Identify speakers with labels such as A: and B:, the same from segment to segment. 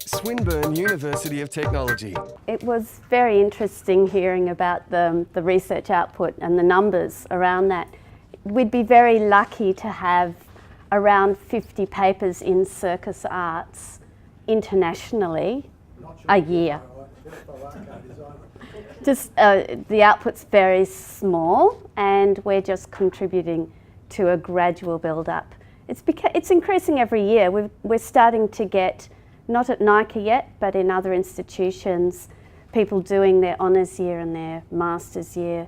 A: Swinburne University of Technology.
B: It was very interesting hearing about the research output and the numbers around that. We'd be very lucky to have around 50 papers in circus arts internationally a year. Just the output's very small, and we're just contributing to a gradual build-up. It's increasing every year. We're starting to get, not at Nika yet, but in other institutions, people doing their honours year and their master's year.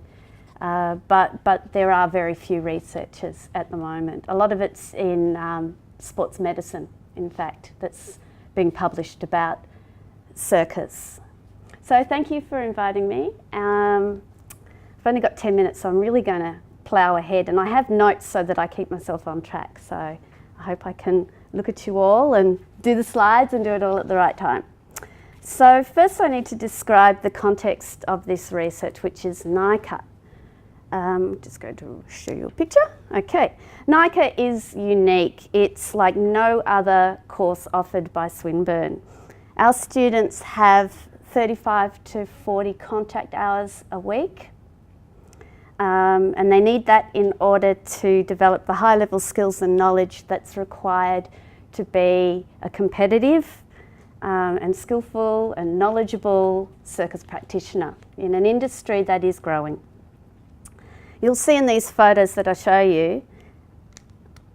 B: But there are very few researchers at the moment. A lot of it's in sports medicine, in fact, that's being published about circus. So thank you for inviting me. I've only got 10 minutes, so I'm really going to plough ahead, and I have notes so that I keep myself on track. So I hope I can look at you all and do the slides and do it all at the right time. So first I need to describe the context of this research, which is Nika. Just going to show you a picture. Okay, Nika is unique. It's like no other course offered by Swinburne. Our students have 35 to 40 contact hours a week, and they need that in order to develop the high-level skills and knowledge that's required to be a competitive and skillful and knowledgeable circus practitioner in an industry that is growing. You'll see in these photos that I show you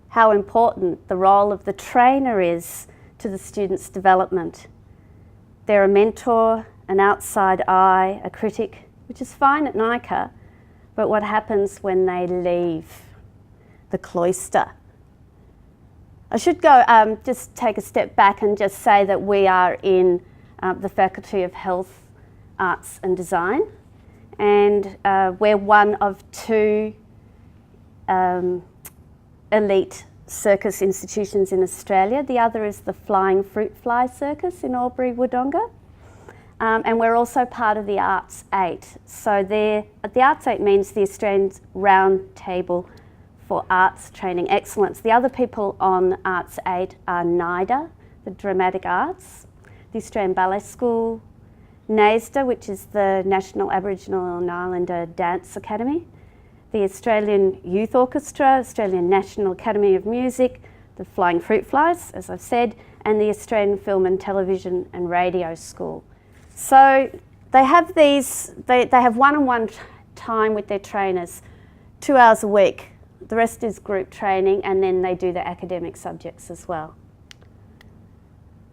B: how important the role of the trainer is to the student's development. They're a mentor, an outside eye, a critic, which is fine at Nika, but what happens when they leave the cloister? I should go just take a step back and just say that we are in the Faculty of Health, Arts and Design, and we're one of two elite circus institutions in Australia. The other is the Flying Fruit Fly Circus in Albury, Wodonga. And we're also part of the Arts 8. So the Arts 8 means the Australian Round Table for Arts Training Excellence. The other people on Arts 8 are NIDA, the Dramatic Arts, the Australian Ballet School, NAISDA, which is the National Aboriginal and Islander Dance Academy, the Australian Youth Orchestra, Australian National Academy of Music, the Flying Fruit Flies, as I've said, and the Australian Film and Television and Radio School. So they have these, they have one-on-one time with their trainers, 2 hours a week. The rest is group training, and then they do the academic subjects as well.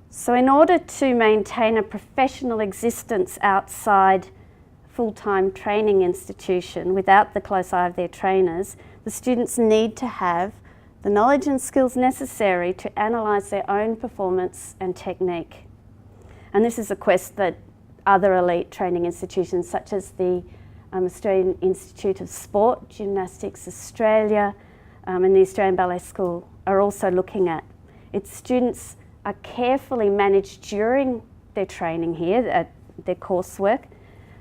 B: So in order to maintain a professional existence outside full-time training institution without the close eye of their trainers, the students need to have the knowledge and skills necessary to analyse their own performance and technique. And this is a quest that other elite training institutions such as the Australian Institute of Sport, Gymnastics Australia and the Australian Ballet School are also looking at. Its students are carefully managed during their training here, their coursework,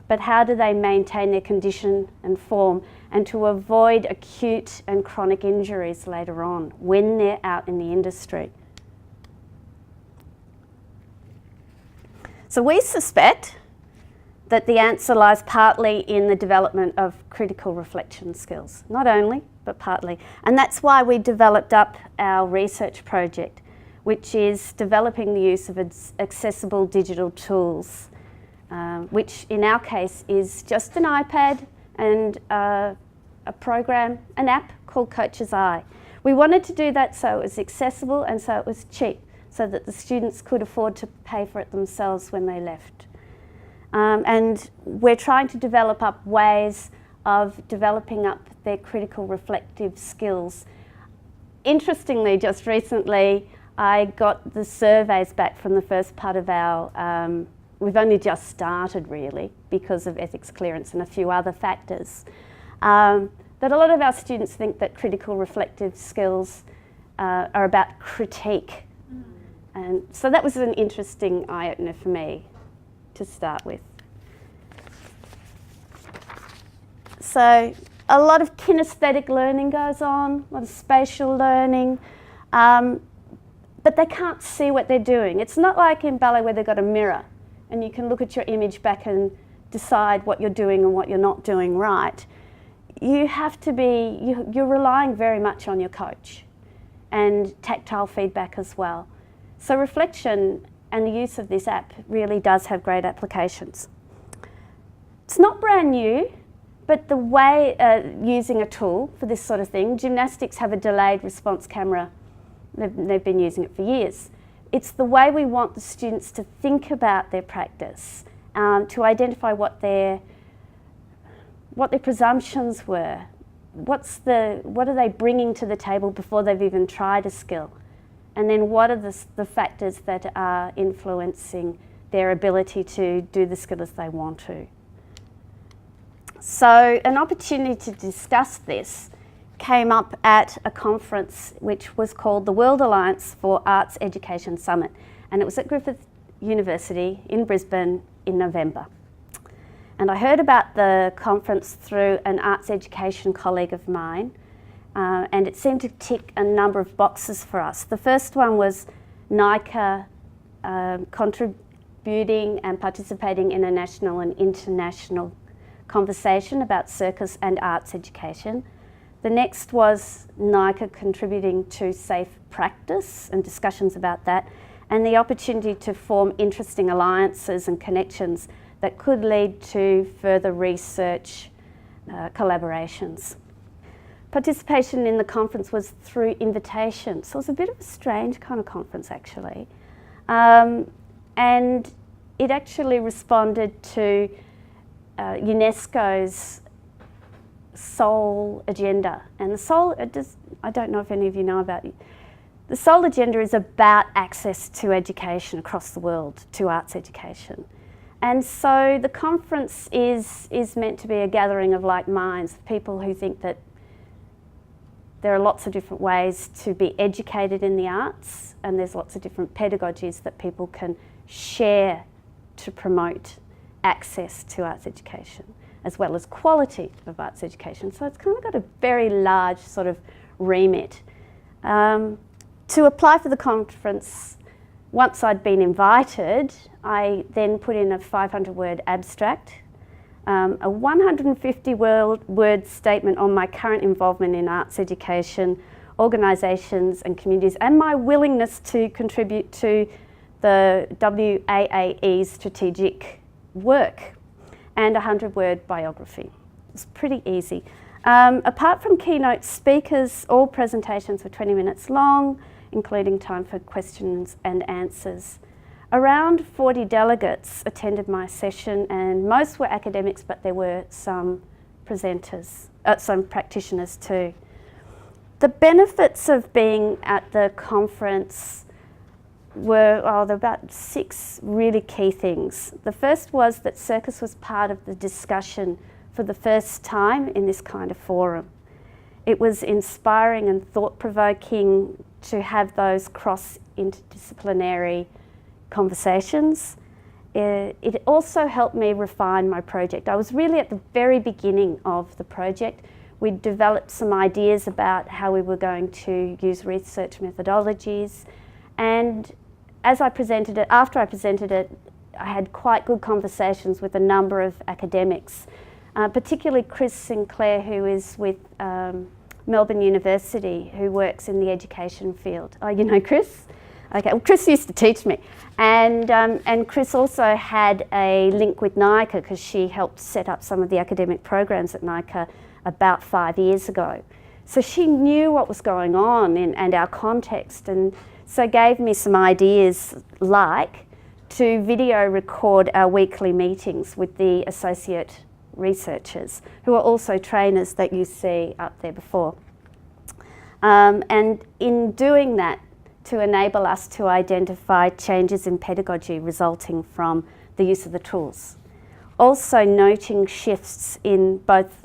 B: but how do they maintain their condition and form and to avoid acute and chronic injuries later on when they're out in the industry? So we suspect that the answer lies partly in the development of critical reflection skills. Not only, but partly. And that's why we developed up our research project, which is developing the use of accessible digital tools, which in our case is just an iPad and a program, an app called Coach's Eye. We wanted to do that so it was accessible and so it was cheap, so that the students could afford to pay for it themselves when they left. And we're trying to develop up ways of developing up their critical reflective skills. Interestingly, just recently, I got the surveys back from the first part of our, we've only just started really because of ethics clearance and a few other factors, that a lot of our students think that critical reflective skills are about critique. And so that was an interesting eye-opener for me to start with. So a lot of kinesthetic learning goes on, a lot of spatial learning. but they can't see what they're doing. It's not like in ballet where they've got a mirror and you can look at your image back and decide what you're doing and what you're not doing right. You have to be, you're relying very much on your coach and tactile feedback as well. So reflection and the use of this app really does have great applications. It's not brand new, but the way using a tool for this sort of thing, gymnastics have a delayed response camera. They've been using it for years. It's the way we want the students to think about their practice, to identify what their presumptions were, what are they bringing to the table before they've even tried a skill, and then what are the factors that are influencing their ability to do the skill as they want to. So an opportunity to discuss this came up at a conference which was called the World Alliance for Arts Education Summit, and it was at Griffith University in Brisbane in November. And I heard about the conference through an arts education colleague of mine, and it seemed to tick a number of boxes for us. The first one was Nika contributing and participating in a national and international conversation about circus and arts education. The next was Nika contributing to safe practice and discussions about that, and the opportunity to form interesting alliances and connections that could lead to further research collaborations. Participation in the conference was through invitation, so it was a bit of a strange kind of conference actually. And it actually responded to UNESCO's Soul Agenda. And the Soul, I don't know if any of you know about it. The Soul Agenda is about access to education across the world, to arts education. And so the conference is meant to be a gathering of like minds, people who think that there are lots of different ways to be educated in the arts, and there's lots of different pedagogies that people can share to promote access to arts education, as well as quality of arts education. So it's kind of got a very large sort of remit. To apply for the conference, once I'd been invited, I then put in a 500-word abstract, a 150-word statement on my current involvement in arts education, organisations and communities, and my willingness to contribute to the WAAE's strategic work, and a 100-word biography. It's pretty easy. Apart from keynote speakers, all presentations were 20 minutes long, including time for questions and answers. Around 40 delegates attended my session, and most were academics, but there were some presenters, some practitioners too. The benefits of being at the conference were, there were about 6 really key things. The first was that circus was part of the discussion for the first time in this kind of forum. It was inspiring and thought-provoking to have those cross-interdisciplinary conversations. It also helped me refine my project. I was really at the very beginning of the project. We'd developed some ideas about how we were going to use research methodologies, and as I presented it, after I presented it, I had quite good conversations with a number of academics, particularly Chris Sinclair, who is with Melbourne University, who works in the education field. Oh, you know Chris? Okay, well, Chris used to teach me. And Chris also had a link with Nika because she helped set up some of the academic programs at Nika about 5 years ago. So she knew what was going on and our context, and so gave me some ideas like to video record our weekly meetings with the associate researchers, who are also trainers that you see up there before. And in doing that, to enable us to identify changes in pedagogy resulting from the use of the tools. Also noting shifts in both,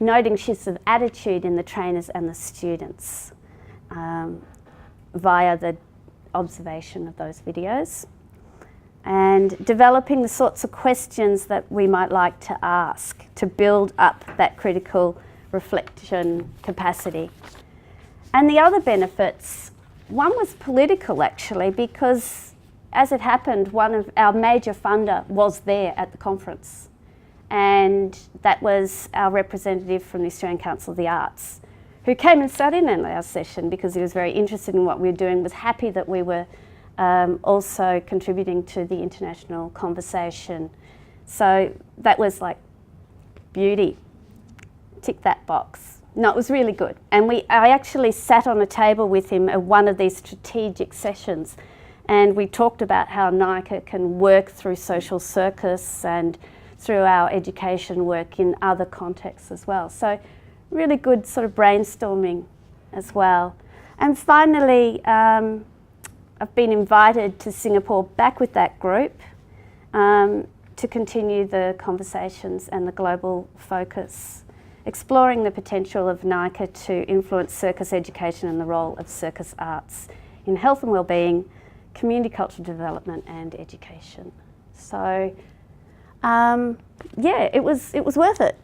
B: noting shifts of attitude in the trainers and the students via the observation of those videos, and developing the sorts of questions that we might like to ask to build up that critical reflection capacity. And the other benefits, one was political actually, because as it happened, one of our major funder was there at the conference. And that was our representative from the Australian Council of the Arts, who came and sat in on our session because he was very interested in what we were doing, was happy that we were also contributing to the international conversation. So that was like beauty, tick that box. No, it was really good. And I actually sat on a table with him at one of these strategic sessions, and we talked about how Nika can work through social circus and through our education work in other contexts as well. So really good sort of brainstorming as well. And finally, I've been invited to Singapore back with that group to continue the conversations and the global focus, exploring the potential of Nika to influence circus education and the role of circus arts in health and wellbeing, community cultural development and education. So yeah, it was worth it.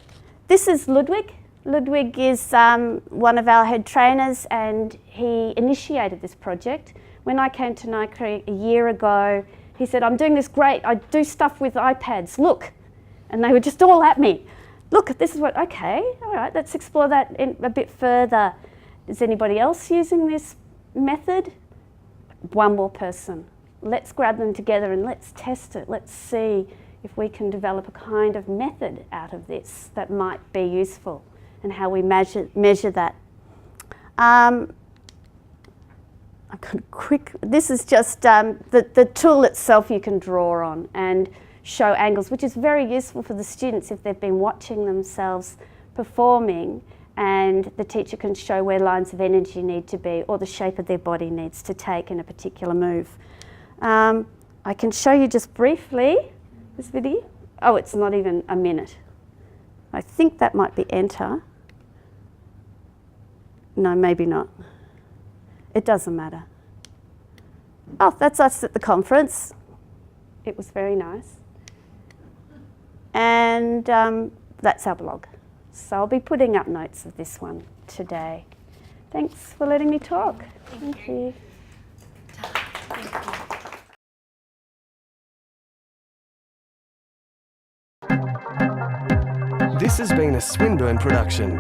B: This is Ludwig. Ludwig is one of our head trainers, and he initiated this project. When I came to Nika a year ago, he said, I'm doing this great, I do stuff with iPads, look. And they were just all at me. Look, this is what, okay, all right, let's explore that a bit further. Is anybody else using this method? One more person. Let's grab them together and let's test it. Let's see if we can develop a kind of method out of this that might be useful, and how we measure that. This is just the tool itself you can draw on and show angles, which is very useful for the students if they've been watching themselves performing, and the teacher can show where lines of energy need to be or the shape of their body needs to take in a particular move. I can show you just briefly this video. Oh, it's not even a minute. I think that might be enter. No, maybe not. It doesn't matter. Oh, that's us at the conference. It was very nice. And that's our blog. So I'll be putting up notes of this one today. Thanks for letting me talk. Thank you.
A: This has been a Swinburne production.